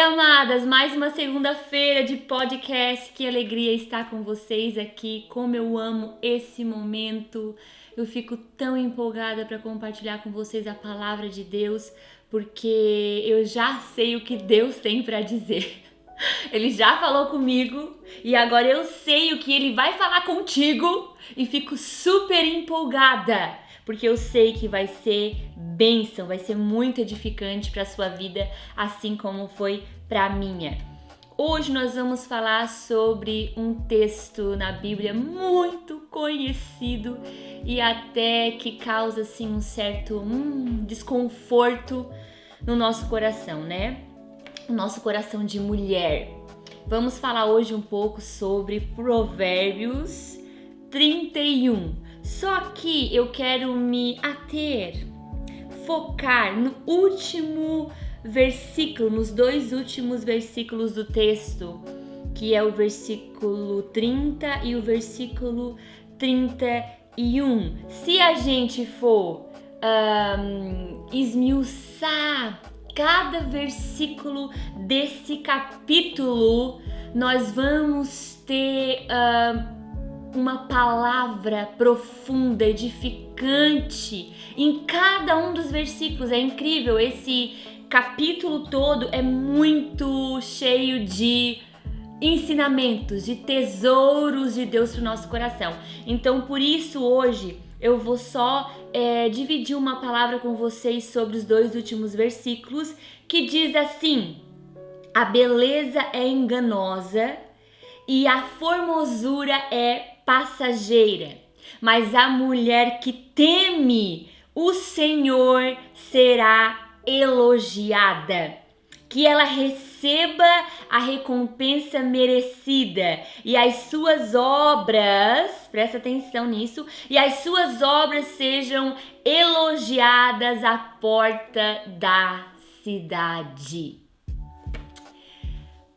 amadas, mais uma segunda-feira de podcast. Que alegria estar com vocês aqui. Como eu amo esse momento. Eu fico tão empolgada para compartilhar com vocês a palavra de Deus, porque eu já sei o que Deus tem para dizer. Ele já falou comigo e agora eu sei o que ele vai falar contigo e fico super empolgada, porque eu sei que vai ser bênção, vai ser muito edificante para a sua vida, assim como foi para a minha. Hoje nós vamos falar sobre um texto na Bíblia muito conhecido e até que causa assim um certo desconforto no nosso coração, né? O nosso coração de mulher. Vamos falar hoje um pouco sobre Provérbios 31. Só que eu quero me focar no último versículo, nos dois últimos versículos do texto, que é o versículo 30 e o versículo 31. Se a gente for esmiuçar cada versículo desse capítulo, nós vamos ter uma palavra profunda, edificante em cada um dos versículos. É incrível, esse capítulo todo é muito cheio de ensinamentos, de tesouros de Deus para o nosso coração. Então, por isso, hoje eu vou só dividir uma palavra com vocês sobre os dois últimos versículos, que diz assim: a beleza é enganosa e a formosura é passageira, mas a mulher que teme o Senhor será elogiada. Que ela receba a recompensa merecida e as suas obras, presta atenção nisso, e as suas obras sejam elogiadas à porta da cidade.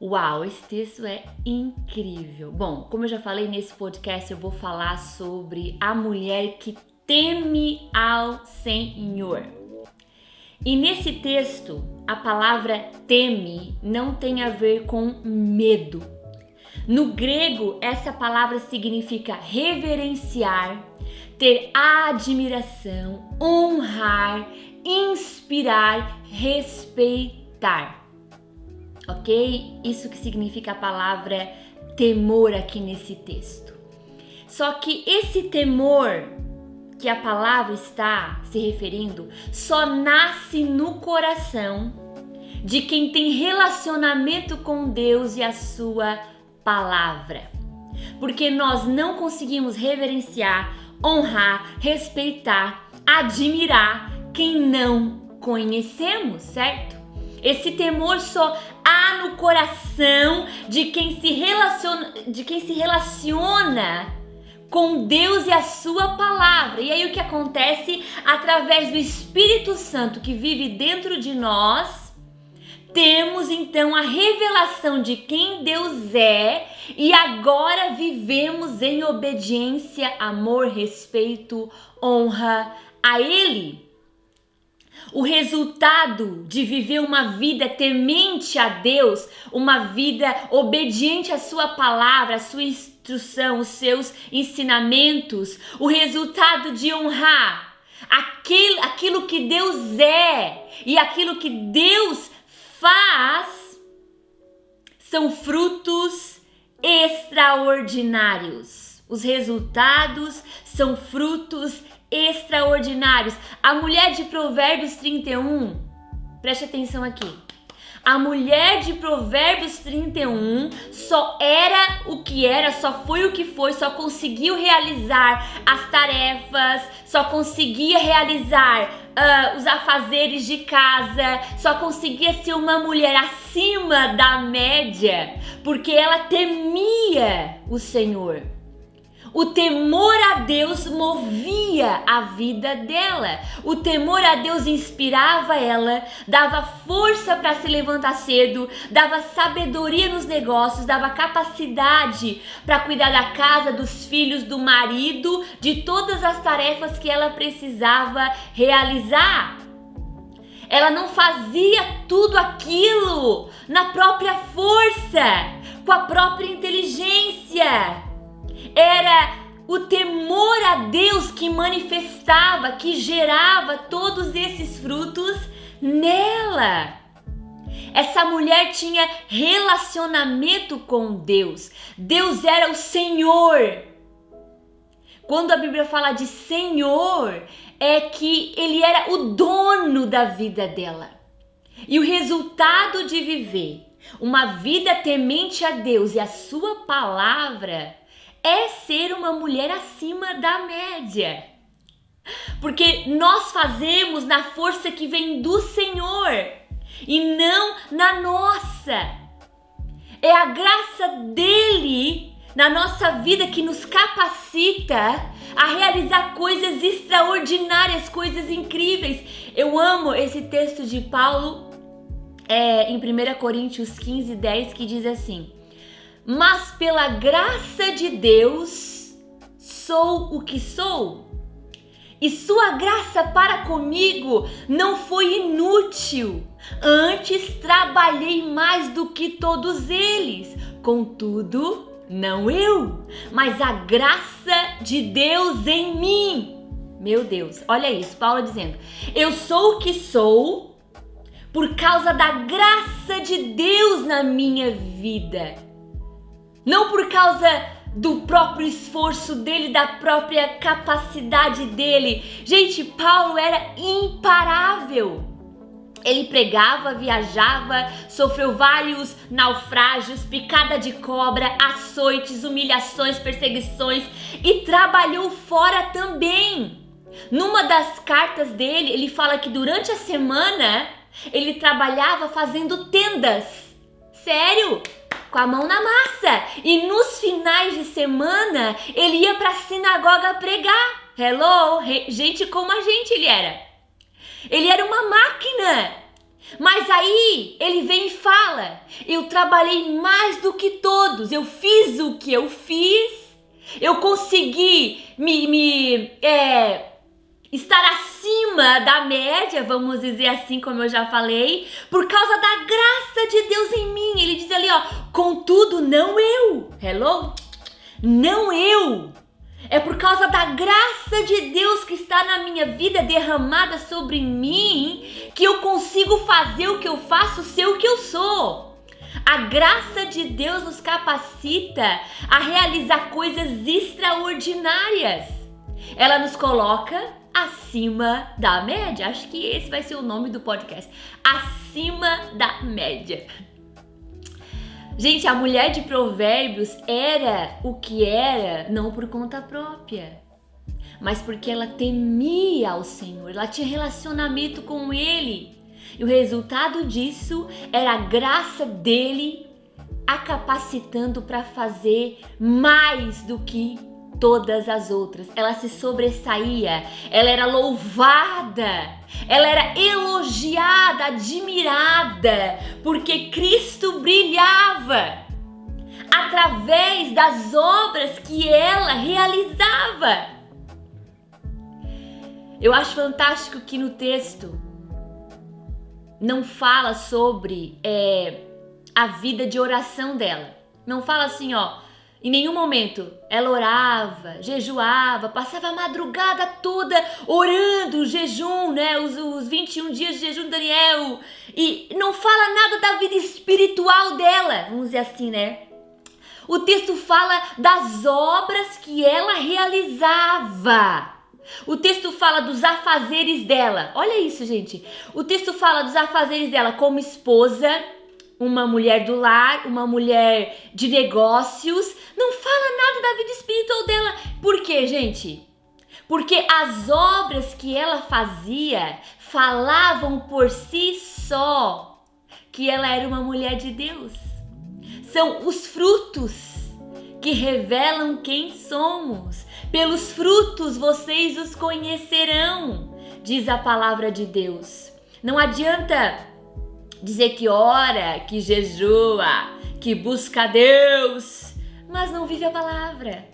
Uau, esse texto é incrível. Bom, como eu já falei nesse podcast, eu vou falar sobre a mulher que teme ao Senhor. E nesse texto, a palavra teme não tem a ver com medo. No grego, essa palavra significa reverenciar, ter admiração, honrar, inspirar, respeitar. Ok? Isso que significa a palavra temor aqui nesse texto. Só que esse temor que a palavra está se referindo só nasce no coração de quem tem relacionamento com Deus e a sua palavra. Porque nós não conseguimos reverenciar, honrar, respeitar, admirar quem não conhecemos, certo? Esse temor só há no coração de quem se relaciona com Deus e a sua palavra. E aí o que acontece? Através do Espírito Santo que vive dentro de nós, temos então a revelação de quem Deus é e agora vivemos em obediência, amor, respeito, honra a Ele. O resultado de viver uma vida temente a Deus, uma vida obediente à sua palavra, à sua instrução, os seus ensinamentos, o resultado de honrar aquilo que Deus é e aquilo que Deus faz, são frutos extraordinários. Os resultados são frutos extraordinários. A mulher de Provérbios 31, preste atenção aqui. A mulher de Provérbios 31 só era o que era, só foi o que foi, só conseguiu realizar as tarefas, só conseguia realizar os afazeres de casa, só conseguia ser uma mulher acima da média, porque ela temia o Senhor. O temor a Deus movia a vida dela. O temor a Deus inspirava ela, dava força para se levantar cedo, dava sabedoria nos negócios, dava capacidade para cuidar da casa, dos filhos, do marido, de todas as tarefas que ela precisava realizar. Ela não fazia tudo aquilo na própria força, com a própria inteligência. Era o temor a Deus que manifestava, que gerava todos esses frutos nela. Essa mulher tinha relacionamento com Deus. Deus era o Senhor. Quando a Bíblia fala de Senhor, é que Ele era o dono da vida dela. E o resultado de viver uma vida temente a Deus e a sua palavra é ser uma mulher acima da média. Porque nós fazemos na força que vem do Senhor e não na nossa. É a graça dele na nossa vida que nos capacita a realizar coisas extraordinárias, coisas incríveis. Eu amo esse texto de Paulo em 1 Coríntios 15:10, que diz assim: mas pela graça de Deus sou o que sou, e sua graça para comigo não foi inútil. Antes trabalhei mais do que todos eles. Contudo, não eu, mas a graça de Deus em mim. Meu Deus, olha isso, Paulo dizendo: eu sou o que sou por causa da graça de Deus na minha vida. Não por causa do próprio esforço dele, da própria capacidade dele. Gente, Paulo era imparável. Ele pregava, viajava, sofreu vários naufrágios, picada de cobra, açoites, humilhações, perseguições e trabalhou fora também. Numa das cartas dele, ele fala que durante a semana ele trabalhava fazendo tendas. Sério? Com a mão na massa. E nos finais de semana ele ia para a sinagoga pregar. Hello? Gente como a gente ele era. Ele era uma máquina. Mas aí ele vem e fala: eu trabalhei mais do que todos. Eu fiz o que eu fiz. Eu consegui estar acima da média, vamos dizer assim, como eu já falei, por causa da graça de Deus em mim. Ele diz ali, ó: contudo, não eu. Hello? Não eu. É por causa da graça de Deus que está na minha vida, derramada sobre mim, que eu consigo fazer o que eu faço, ser o que eu sou. A graça de Deus nos capacita a realizar coisas extraordinárias. Ela nos coloca acima da média. Acho que esse vai ser o nome do podcast. Acima da média. Gente, a mulher de Provérbios era o que era não por conta própria, mas porque ela temia ao Senhor, ela tinha relacionamento com Ele. E o resultado disso era a graça dele a capacitando para fazer mais do que todas as outras. Ela se sobressaía, ela era louvada, ela era elogiada, admirada, porque Cristo brilhava através das obras que ela realizava. Eu acho fantástico que no texto não fala sobre a vida de oração dela. Não fala assim, ó, em nenhum momento ela orava, jejuava, passava a madrugada toda orando, jejum, né? Os 21 dias de jejum de Daniel. E não fala nada da vida espiritual dela, vamos dizer assim, né? O texto fala das obras que ela realizava. O texto fala dos afazeres dela. Olha isso, gente. O texto fala dos afazeres dela como esposa, uma mulher do lar, uma mulher de negócios. Não fala nada da vida espiritual dela. Por quê, gente? Porque as obras que ela fazia falavam por si só que ela era uma mulher de Deus. São os frutos que revelam quem somos. Pelos frutos vocês os conhecerão, diz a palavra de Deus. Não adianta dizer que ora, que jejua, que busca a Deus, mas não vive a palavra.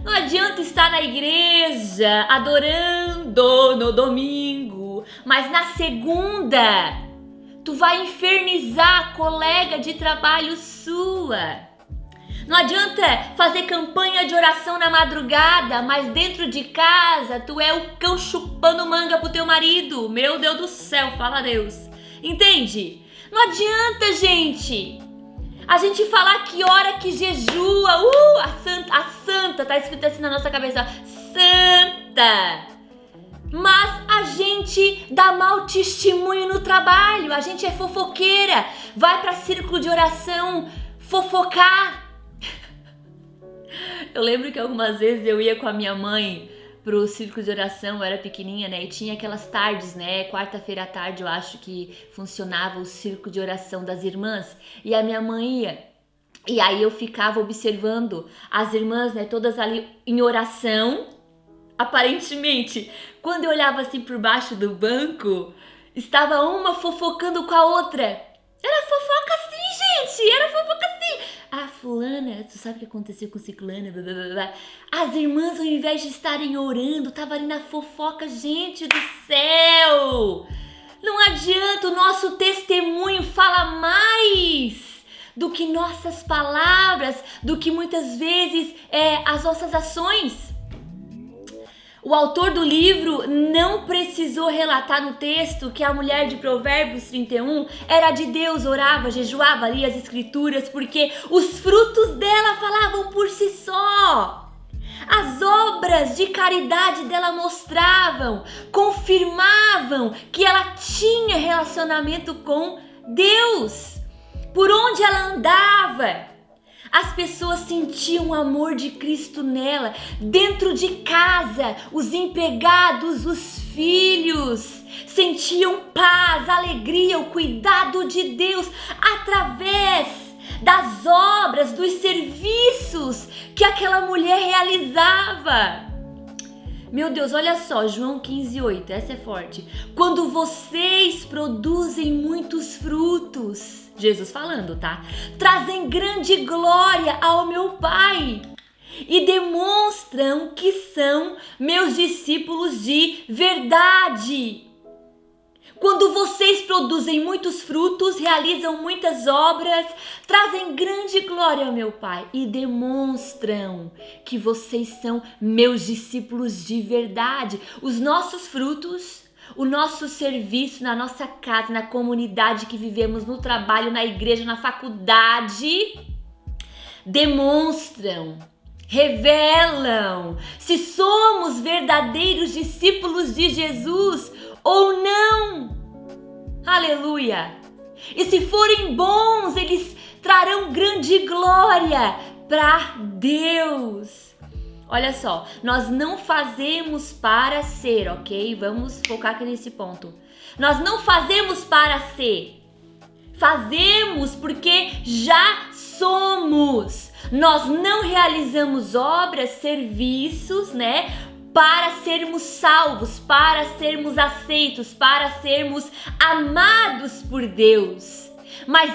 Não adianta estar na igreja adorando no domingo, Mas na segunda, tu vai infernizar a colega de trabalho sua. Não adianta fazer campanha de oração na madrugada, mas dentro de casa tu é o cão chupando manga pro teu marido. Meu Deus do céu, fala Deus. Entende? Não adianta, gente. A gente falar que hora que jejua. A santa, tá escrito assim na nossa cabeça. Santa. Mas a gente dá mau testemunho no trabalho. A gente é fofoqueira. Vai pra círculo de oração fofocar. Eu lembro que algumas vezes eu ia com a minha mãe pro círculo de oração, eu era pequenininha, né? E tinha aquelas tardes, né? Quarta-feira à tarde eu acho que funcionava o círculo de oração das irmãs. E a minha mãe ia. E aí eu ficava observando as irmãs, né? Todas ali em oração. Aparentemente, quando eu olhava assim por baixo do banco, estava uma fofocando com a outra. Era fofoca assim, gente! Era fofoca assim! Ah, fulana, tu sabe o que aconteceu com ciclana? Blá, blá, blá, blá. As irmãs, ao invés de estarem orando, estavam ali na fofoca. Gente do céu! Não adianta, o nosso testemunho fala mais do que nossas palavras, do que muitas vezes as nossas ações. O autor do livro não precisou relatar no texto que a mulher de Provérbios 31 era de Deus, orava, jejuava, lia as escrituras, porque os frutos dela falavam por si só. As obras de caridade dela mostravam, confirmavam que ela tinha relacionamento com Deus. Por onde ela andava, as pessoas sentiam o amor de Cristo nela. Dentro de casa, os empregados, os filhos sentiam paz, alegria, o cuidado de Deus através das obras, dos serviços que aquela mulher realizava. Meu Deus, olha só, João 15:8, essa é forte. Quando vocês produzem muitos frutos, Jesus falando, tá? Trazem grande glória ao meu Pai e demonstram que são meus discípulos de verdade. Quando vocês produzem muitos frutos, realizam muitas obras, trazem grande glória ao meu Pai e demonstram que vocês são meus discípulos de verdade. Os nossos frutos, o nosso serviço na nossa casa, na comunidade que vivemos, no trabalho, na igreja, na faculdade, demonstram, revelam se somos verdadeiros discípulos de Jesus ou não. Aleluia! E se forem bons, eles trarão grande glória para Deus. Olha só, nós não fazemos para ser, ok? Vamos focar aqui nesse ponto. Nós não fazemos para ser. Fazemos porque já somos. Nós não realizamos obras, serviços, né? Para sermos salvos, para sermos aceitos, para sermos amados por Deus. Mas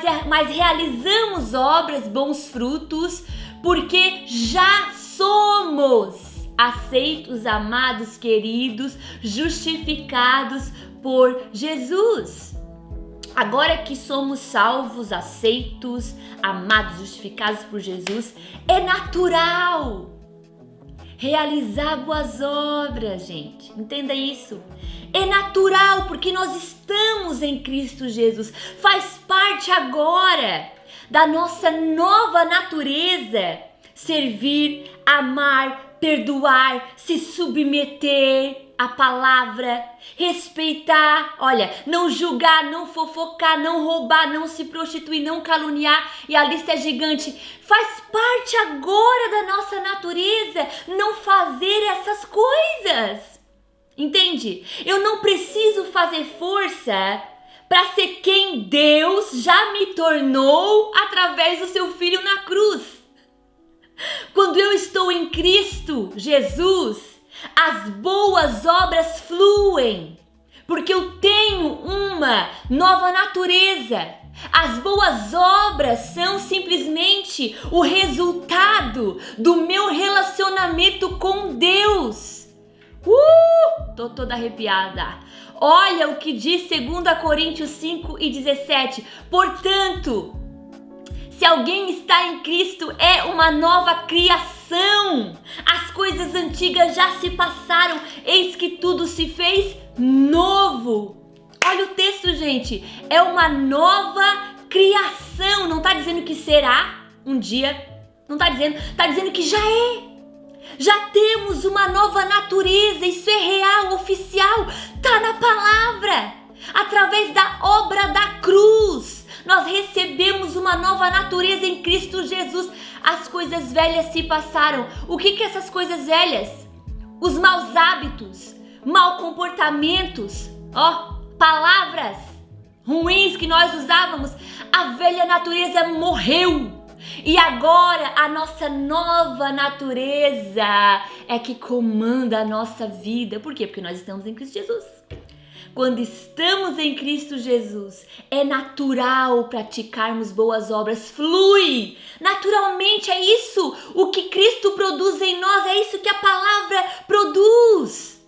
realizamos obras, bons frutos, porque já somos aceitos, amados, queridos, justificados por Jesus. Agora que somos salvos, aceitos, amados, justificados por Jesus, é natural realizar boas obras, gente. Entenda isso. É natural porque nós estamos em Cristo Jesus. Faz parte agora da nossa nova natureza servir, amar, perdoar, se submeter à palavra, respeitar, olha, não julgar, não fofocar, não roubar, não se prostituir, não caluniar, e a lista é gigante. Faz parte agora da nossa natureza não fazer essas coisas. Entende? Eu não preciso fazer força para ser quem Deus já me tornou através do seu Filho na cruz. Quando eu estou em Cristo Jesus, as boas obras fluem, porque eu tenho uma nova natureza. As boas obras são simplesmente o resultado do meu relacionamento com Deus. Tô toda arrepiada. Olha o que diz 2 Coríntios 5:17. Portanto, se alguém está em Cristo, é uma nova criação. As coisas antigas já se passaram, eis que tudo se fez novo. Olha o texto, gente. É uma nova criação. Não está dizendo que será um dia. Não está dizendo que já é. Já temos uma nova natureza. Isso é real, oficial. Está na palavra. Através da obra da cruz, nós recebemos uma nova natureza em Cristo Jesus. As coisas velhas se passaram. O que essas coisas velhas? Os maus hábitos, maus comportamentos, palavras ruins que nós usávamos. A velha natureza morreu. E agora a nossa nova natureza é que comanda a nossa vida. Por quê? Porque nós estamos em Cristo Jesus. Quando estamos em Cristo Jesus, é natural praticarmos boas obras, flui, naturalmente, é isso, o que Cristo produz em nós, é isso que a palavra produz.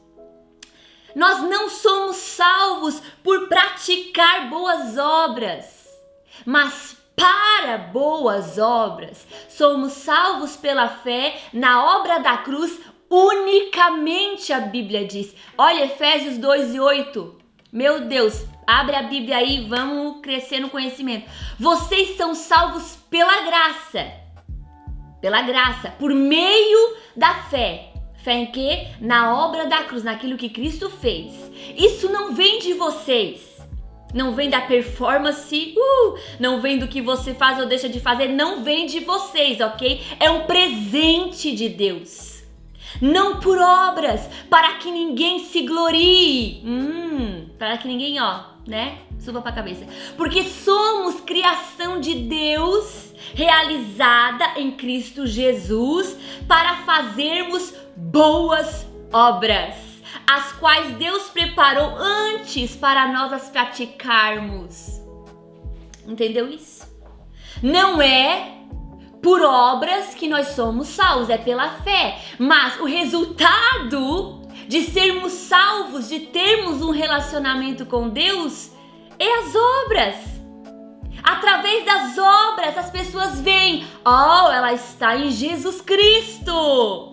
Nós não somos salvos por praticar boas obras, mas para boas obras, somos salvos pela fé na obra da cruz. Unicamente, a Bíblia diz. Olha, Efésios 2:8. Meu Deus, abre a Bíblia aí, vamos crescer no conhecimento. Vocês são salvos pela graça. Pela graça, por meio da fé. Fé em quê? Na obra da cruz, naquilo que Cristo fez. Isso não vem de vocês. Não vem da performance, não vem do que você faz ou deixa de fazer, não vem de vocês, ok? É um presente de Deus. Não por obras, para que ninguém se glorie. Para que ninguém, suba para a cabeça. Porque somos criação de Deus, realizada em Cristo Jesus, para fazermos boas obras, as quais Deus preparou antes para nós as praticarmos. Entendeu isso? Não é por obras que nós somos salvos, é pela fé. Mas o resultado de sermos salvos, de termos um relacionamento com Deus, é as obras. Através das obras as pessoas veem, ela está em Jesus Cristo.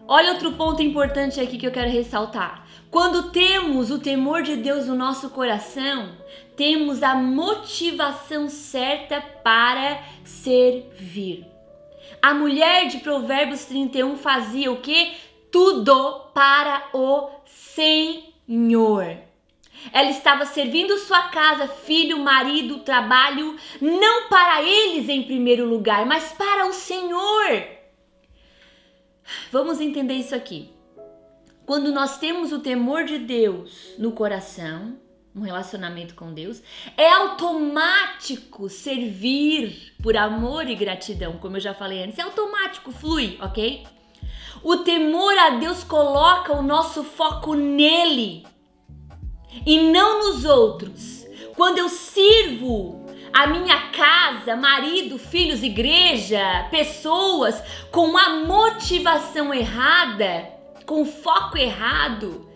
Olha outro ponto importante aqui que eu quero ressaltar. Quando temos o temor de Deus no nosso coração, temos a motivação certa para servir. A mulher de Provérbios 31 fazia o quê? Tudo para o Senhor. Ela estava servindo sua casa, filho, marido, trabalho, não para eles em primeiro lugar, mas para o Senhor. Vamos entender isso aqui. Quando nós temos o temor de Deus no coração, um relacionamento com Deus, é automático servir por amor e gratidão, como eu já falei antes, é automático, flui, ok? O temor a Deus coloca o nosso foco nele e não nos outros. Quando eu sirvo a minha casa, marido, filhos, igreja, pessoas com a motivação errada, com o foco errado,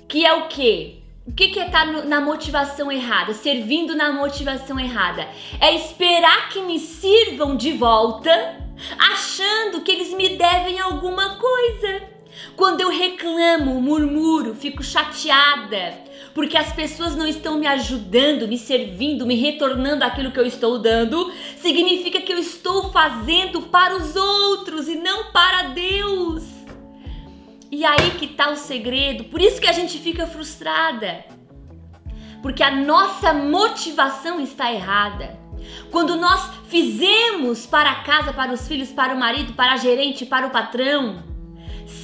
que é o quê? O que é estar na motivação errada? Servindo na motivação errada. É esperar que me sirvam de volta, achando que eles me devem alguma coisa. Quando eu reclamo, murmuro, fico chateada, porque as pessoas não estão me ajudando, me servindo, me retornando aquilo que eu estou dando, significa que eu estou fazendo para os outros e não para Deus. E aí que tá o segredo, por isso que a gente fica frustrada, porque a nossa motivação está errada. Quando nós fizemos para a casa, para os filhos, para o marido, para a gerente, para o patrão,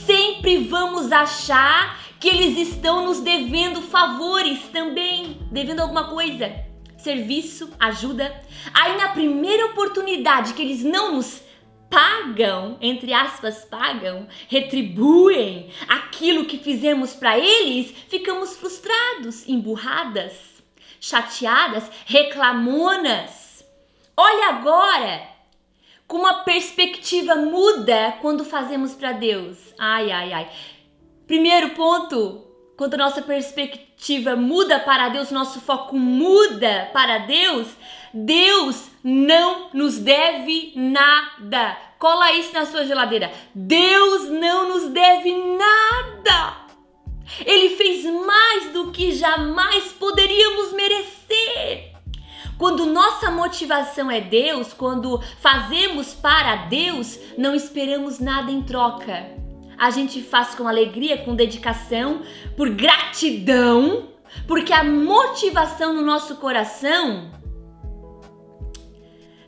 sempre vamos achar que eles estão nos devendo favores também, devendo alguma coisa, serviço, ajuda. Aí na primeira oportunidade que eles não nos pagam, entre aspas, pagam, retribuem aquilo que fizemos para eles, ficamos frustrados, emburradas, chateadas, reclamonas. Olha agora como a perspectiva muda quando fazemos para Deus. Ai. Primeiro ponto, quando nossa perspectiva muda para Deus, nosso foco muda para Deus, Deus não nos deve nada. Cola isso na sua geladeira. Deus não nos deve nada. Ele fez mais do que jamais poderíamos merecer. Quando nossa motivação é Deus, quando fazemos para Deus, não esperamos nada em troca. A gente faz com alegria, com dedicação, por gratidão, porque a motivação no nosso coração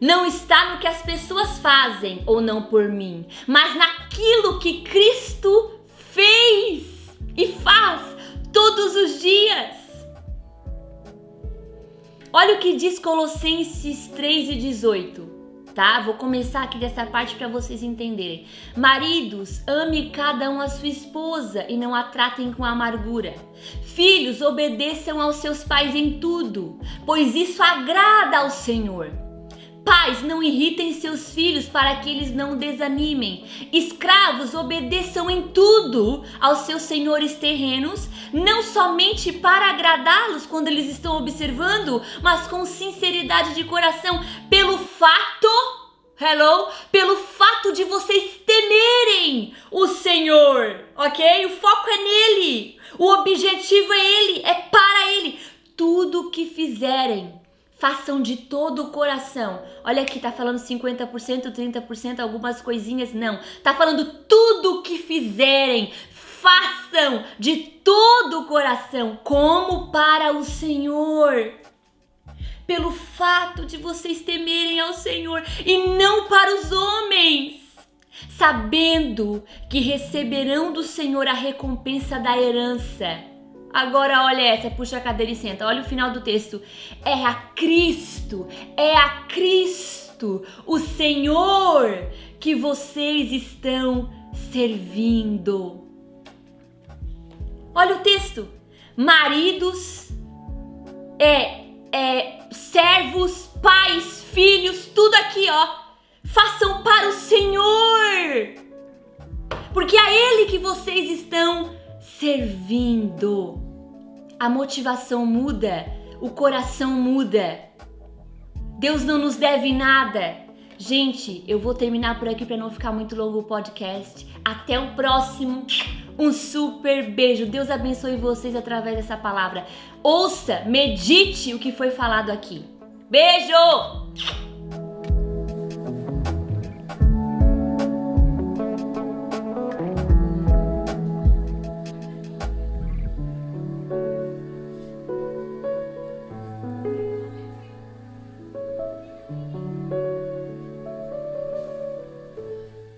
não está no que as pessoas fazem ou não por mim, mas naquilo que Cristo fez e faz todos os dias. Olha o que diz Colossenses 3:18. Tá? Vou começar aqui dessa parte para vocês entenderem. Maridos, ame cada um a sua esposa e não a tratem com amargura. Filhos, obedeçam aos seus pais em tudo, pois isso agrada ao Senhor. Pais, não irritem seus filhos para que eles não desanimem. Escravos, obedeçam em tudo aos seus senhores terrenos, não somente para agradá-los quando eles estão observando, mas com sinceridade de coração, pelo fato de vocês temerem o Senhor, ok? O foco é nele, o objetivo é ele, é para ele. Tudo que fizerem, façam de todo o coração. Olha aqui, tá falando 50%, 30%, algumas coisinhas, não. Tá falando tudo o que fizerem, façam de todo o coração, como para o Senhor. Pelo fato de vocês temerem ao Senhor e não para os homens, sabendo que receberão do Senhor a recompensa da herança. Agora olha essa, puxa a cadeira e senta. Olha o final do texto. É a Cristo, o Senhor, que vocês estão servindo. Olha o texto. Maridos, servos, pais, filhos, tudo aqui, ó. Façam para o Senhor, porque é Ele que vocês estão servindo. A motivação muda, o coração muda. Deus não nos deve nada. Gente, eu vou terminar por aqui para não ficar muito longo o podcast. Até o próximo. Um super beijo. Deus abençoe vocês através dessa palavra. Ouça, medite o que foi falado aqui. Beijo!